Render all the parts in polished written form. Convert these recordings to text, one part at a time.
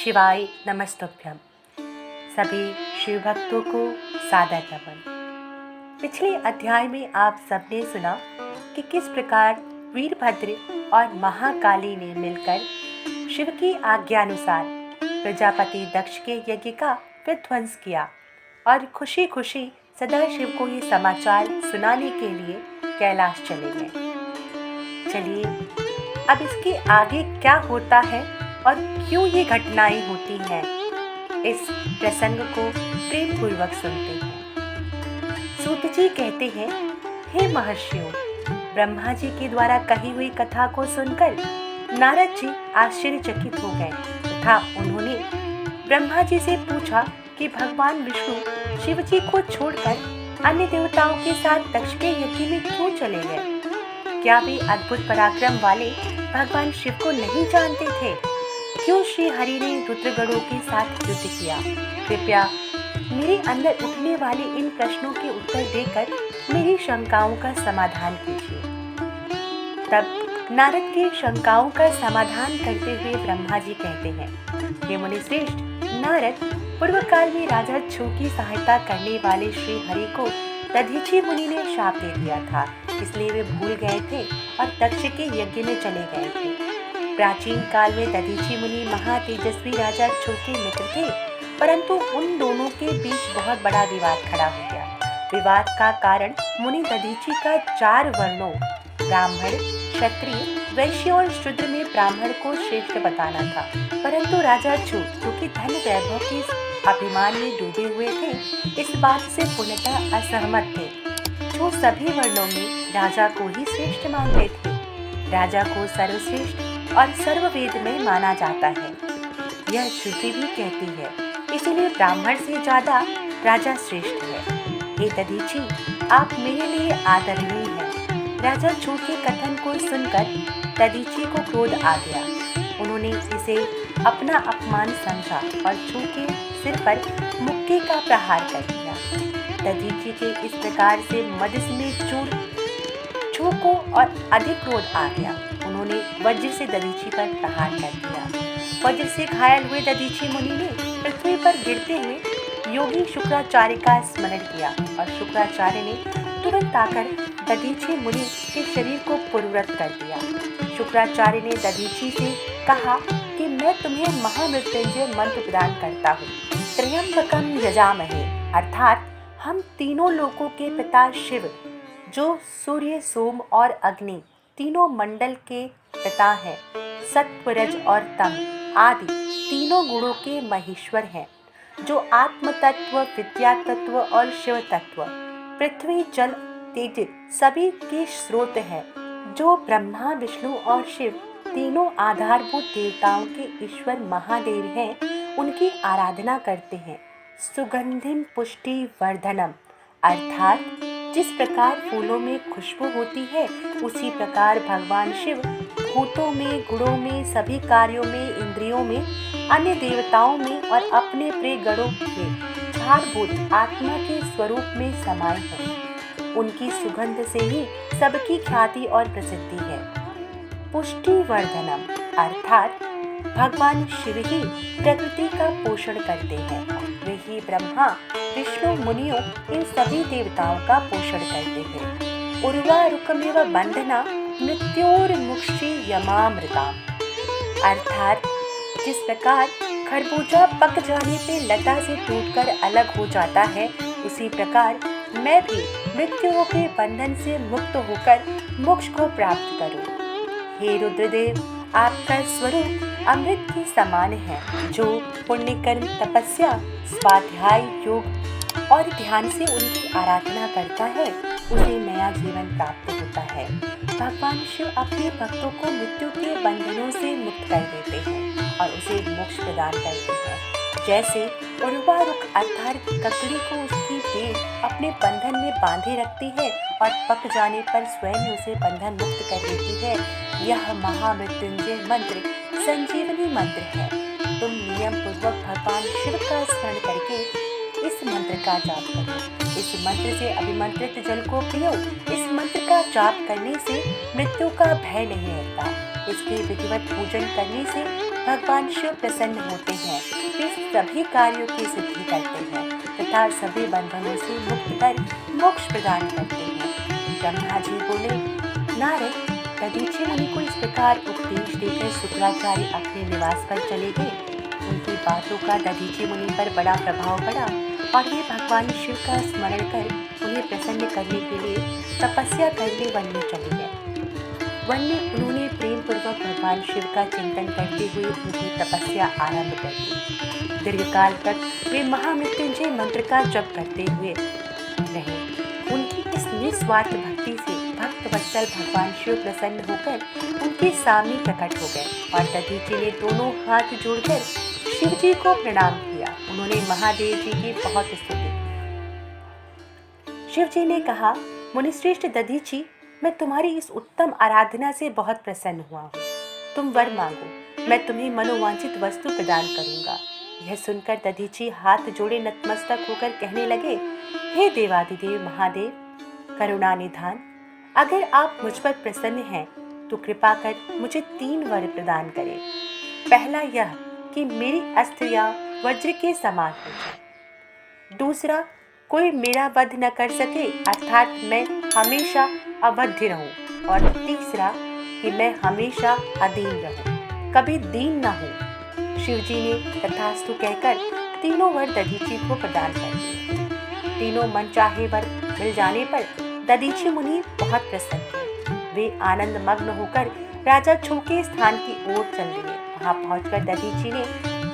शिवाय नमस्तुभ्यम। सभी शिव भक्तों को सादर नमन। पिछले अध्याय में आप सबने सुना कि किस प्रकार वीरभद्र और महाकाली ने मिलकर शिव की आज्ञानुसार प्रजापति दक्ष के यज्ञ का विध्वंस किया और खुशी खुशी सदाशिव को ये समाचार सुनाने के लिए कैलाश चले गए। चलिए अब इसके आगे क्या होता है और क्यों ये घटनाएं होती हैं, इस प्रसंग को प्रेम पूर्वक सुनते हैं। सूत जी कहते हैं, हे महर्षियों, ब्रह्मा जी के द्वारा कही हुई कथा को सुनकर नारद जी आश्चर्यचकित हो गए तथा उन्होंने ब्रह्मा जी से पूछा कि भगवान विष्णु शिव जी को छोड़कर अन्य देवताओं के साथ दक्ष के यज्ञ में क्यों चले गए? क्या वे अद्भुत पराक्रम वाले भगवान शिव को नहीं जानते थे? क्यों श्री हरि ने रुद्रगणों के साथ युद्ध किया? कृपया मेरे अंदर उठने वाले इन प्रश्नों के उत्तर देकर मेरी शंकाओं का समाधान कीजिए। तब नारद की शंकाओं का समाधान करते हुए ब्रह्मा जी कहते हैं, हे मुनि श्रेष्ठ नारद, पूर्व काल में राजा छू की सहायता करने वाले श्री हरि को दधीचि मुनि ने शाप दे दिया था, इसलिए वे भूल गए थे और दक्ष के यज्ञ में चले गए थे। प्राचीन काल में दधीचि मुनि महातेजस्वी राजा छू के मित्र थे, परंतु उन दोनों के बीच बहुत बड़ा विवाद खड़ा हो गया। विवाद का कारण मुनि दधीचि का 4 वर्णों ब्राह्मण, क्षत्रिय, वैश्य और शूद्र में ब्राह्मण को श्रेष्ठ बताना था, परंतु राजा छू जो कि धन वैभव के अभिमान में डूबे हुए थे, इस बात से पूर्णतः असहमत थे। जो सभी वर्णों में राजा को ही श्रेष्ठ मानते थे। राजा को सर्वश्रेष्ठ और सर्ववेद में माना जाता है, यह श्रुति भी कहती है, इसीलिए ब्राह्मण से ज्यादा राजा श्रेष्ठ है। हे दधीचि, आप मेरे लिए आदरणीय हैं। राजा छू के कथन को सुनकर दधीचि को क्रोध आ गया। उन्होंने इसे अपना अपमान समझा और छू के सिर पर मुक्के का प्रहार कर दिया। दधीचि के इस प्रकार से मद में छू को और अधिक क्रोध आ गया। उन्होंने वज्र से दधीचि पर प्रहार कर दिया। वज्र से घायल हुए दधीचि मुनि ने पृथ्वी पर गिरते हुए योगी शुक्राचार्य का स्मरण किया और शुक्राचार्य ने तुरंत आकर दधीचि मुनि के शरीर को पूर्ववत कर दिया। शुक्राचार्य ने दधीचि से कहा कि मैं तुम्हें महामृत्युंजय मंत्र प्रदान करता हूँ। त्र्यंबकम यजामहे, अर्थात हम तीनों लोकों के पिता शिव, जो सूर्य, सोम और अग्नि तीनों मंडल के पिता हैं, सत्व, रज और तम आदि तीनों गुणों के महेश्वर हैं, जो आत्म तत्व, विद्या तत्व और शिव तत्व, पृथ्वी, जल, तेज सभी के स्रोत हैं, जो ब्रह्मा, विष्णु और शिव तीनों आधारभूत देवताओं के ईश्वर महादेव हैं, उनकी आराधना करते हैं। सुगंधिम पुष्टि वर्धनम, अर्थात जिस प्रकार फूलों में खुशबू होती है, उसी प्रकार भगवान शिव भूतों में, गुणों में, सभी कार्यों में, इंद्रियों में, अन्य देवताओं में और अपने प्रिय गणों में झारभूत आत्मा के स्वरूप में समाये हैं। उनकी सुगंध से ही सबकी ख्याति और प्रसिद्धि है। पुष्टि वर्धनम, अर्थात भगवान शिव ही प्रकृति का पोषण करते हैं। वे ही ब्रह्मा, विष्णु, मुनियों इन सभी देवताओं का पोषण करते हैं। उर्वा रुकमेव बंधना मृत्योर्मुक्षी यमामृताम, अर्थात जिस प्रकार खरबूजा पक जाने पे लता से टूटकर अलग हो जाता है, उसी प्रकार मैं भी मृत्यु के बंधन से मुक्त होकर मोक्ष को प्राप्त करूं। हे रुद्रदेव, आपका स्वरूप अमृत के समान है। जो पुण्य कर्म, तपस्या, स्वाध्याय, योग और ध्यान से उनकी आराधना करता है, उसे नया जीवन प्राप्त होता है। भगवान शिव अपने भक्तों को मृत्यु के बंधनों से मुक्त कर देते हैं और उसे मोक्ष प्रदान करते हैं। जैसे उर्वा रुक अर्थात ककड़ी को उसकी बेल अपने बंधन में बांधे रखती है और पक जाने पर स्वयं उसे बंधन मुक्त कर देती है, यह महामृत्युंजय मंत्र संजीवनी मंत्र है। तुम नियम पूर्वक भगवान शिव का स्मरण करके इस मंत्र का जाप करो। इस मंत्र से अभिमंत्रित जल को पियो। इस मंत्र का जाप करने से मृत्यु का भय नहीं रहता। इसके विधिवत पूजन करने से भगवान शिव प्रसन्न होते हैं। वे सभी कार्यों की सिद्धि करते हैं तथा सभी बंधनों से मुक्त कर मोक्ष प्रदान करते हैं। ब्रह्मा जी बोले, नारद, दधीचि मुनि को इस प्रकार उपदेश देकर शुक्राचार्य अपने निवास पर चले गए। उनकी बातों का दधीचि मुनि पर बड़ा प्रभाव पड़ा और वे भगवान शिव का स्मरण कर उन्हें प्रसन्न करने के लिए तपस्या करने वन में चले गए। वन में उन्होंने प्रेम पूर्वक भगवान शिव का चिंतन करते हुए उनकी तपस्या आरंभ कर दी। दीर्घकाल तक वे महामृत्युंजय मंत्र का जप करते हुए रहे। उनकी इस निस्वार्थ भक्ति से भक्त वत्सल भगवान शिव प्रसन्न होकर उनके सामने प्रकट हो गए और दधीचि ने दोनों हाथ जोड़कर शिव जी को प्रणाम किया। उन्होंने महादेव जी की बहुत स्तुति की। शिव जी ने कहा, मुनिश्रेष्ठ दधीचि, मैं तुम्हारी इस उत्तम आराधना से बहुत प्रसन्न हुआ हूँ। तुम वर मांगो, मैं तुम्हें मनोवांछित वस्तु प्रदान करूंगा। यह सुनकर दधीचि हाथ जोड़े नतमस्तक होकर कहने लगे, हे देवादिदेव महादेव, करुणा निधान, अगर आप मुझ पर प्रसन्न हैं तो कृपा कर मुझे 3 वर प्रदान करें। पहला यह कि मेरी अस्त्रियां वज्र के समान हो जाए। दूसरा, कोई मेरा वध न कर सके, अर्थात मैं हमेशा अवध्य रहूं। और तीसरा कि मैं हमेशा अदीन रहूं, कभी दीन न हूं। शिवजी ने तथास्तु कहकर तीनों वर दधीचि को प्रदान कर दिए। तीनों मनचाहे वर मिल जाने पर दधीचि मुनि बहुत प्रसन्न हुए। वे आनंद मग्न होकर राजा छू के स्थान की ओर चल दिए। वहां पहुंचकर दधीचि ने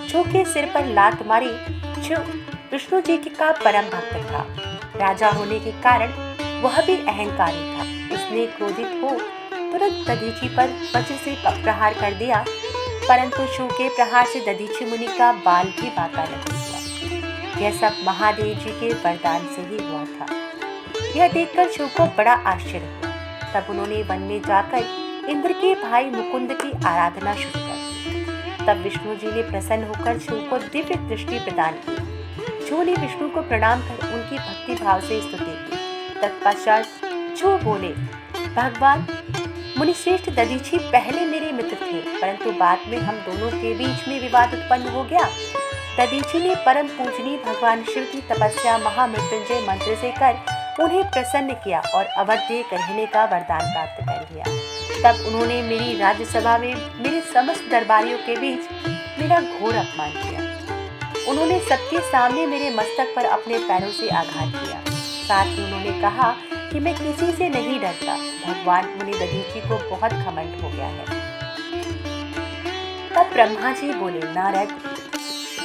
छू के सिर पर लात मारी। छू विष्णु जी का परम भक्त था। राजा होने के कारण वह भी अहंकारी था। उसने क्रोधित हो तुरंत दधीचि पर वज्र से प्रहार कर दिया, परंतु छू के प्रहार से दधीचि मुनि का बाल भी बांका नहीं हुआ। यह सब महादेव जी के वरदान से ही हुआ था। यह देखकर शिव को बड़ा आश्चर्य हुआ। तब उन्होंने वन में जाकर इंद्र के भाई मुकुंद की आराधना शुरू कर दी। तब विष्णु जी ने प्रसन्न होकर शिव को दिव्य दृष्टि प्रदान की। शिव ने विष्णु को प्रणाम कर उनकी भक्ति भाव से स्तुति की। तत्पश्चात शिव बोले, भगवान, मुनिश्रेष्ठ दधीचि पहले मेरे मित्र थे, परंतु बाद में हम दोनों के बीच में विवाद उत्पन्न हो गया। दधीचि ने परम पूजनीय भगवान शिव की तपस्या महामृत्युंजय मंत्र से कर उन्हें प्रसन्न किया और अवध्य रहने का वरदान प्राप्त कर लिया। तब उन्होंने मेरी राज्यसभा में मेरे समस्त दरबारियों के बीच मेरा घोर अपमान किया। उन्होंने सबके सामने मेरे मस्तक पर अपने पैरों से आघात किया। साथ ही उन्होंने कहा कि मैं किसी से नहीं डरता। भगवान मुनि दधीचि को बहुत घमंड हो गया है। तब ब्रह्मा जी बोले, नारद,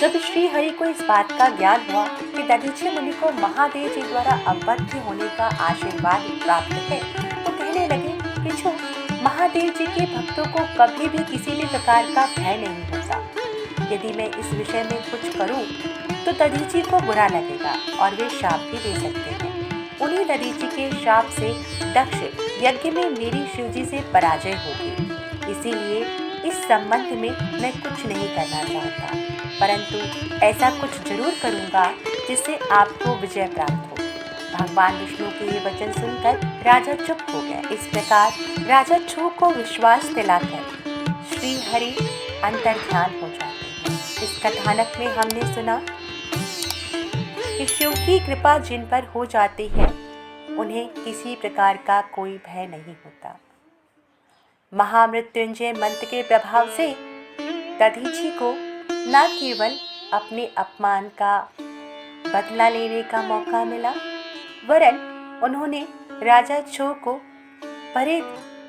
जब श्री हरि को इस बात का ज्ञान हुआ कि दधीचि मुनि को महादेव जी द्वारा अवध्य होने का आशीर्वाद प्राप्त है, तो कहने लगे कि छो, महादेव जी के भक्तों को कभी भी किसी भी प्रकार का भय नहीं होता। यदि मैं इस विषय में कुछ करूं तो दधीचि को बुरा लगेगा और वे शाप भी दे सकते हैं। उन्हीं दधीचि के शाप से दक्ष यज्ञ में मेरी शिवजी से पराजय होगी। इसीलिए इस संबंध में मैं कुछ नहीं करना चाहता, परंतु ऐसा कुछ जरूर करूंगा जिससे आपको विजय प्राप्त हो। भगवान विष्णु के ये वचन सुनकर राजा चुप हो गए। इस प्रकार राजा छू को विश्वास दिलाकर श्री हरि अंतर्ध्यान हो जाते हैं। इस कथानक में हमने सुना कि शिव की कृपा जिन पर हो जाती है उन्हें किसी प्रकार का कोई भय नहीं होता। महामृत्युंजय मंत्र के प्रभाव से दधीचि को न केवल अपने अपमान का बदला लेने का मौका मिला, वरन उन्होंने राजा छो को भरे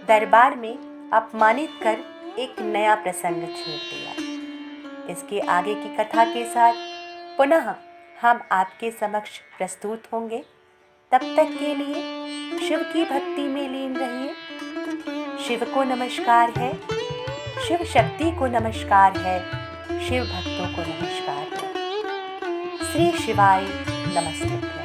दरबार में अपमानित कर एक नया प्रसंग छेड़ दिया। इसके आगे की कथा के साथ पुनः हम आपके समक्ष प्रस्तुत होंगे। तब तक के लिए शिव की भक्ति में लीन रहिए। शिव को नमस्कार है, शिव शक्ति को नमस्कार है, शिव भक्तों को नमस्कार है। श्री शिवाय नमस्ते।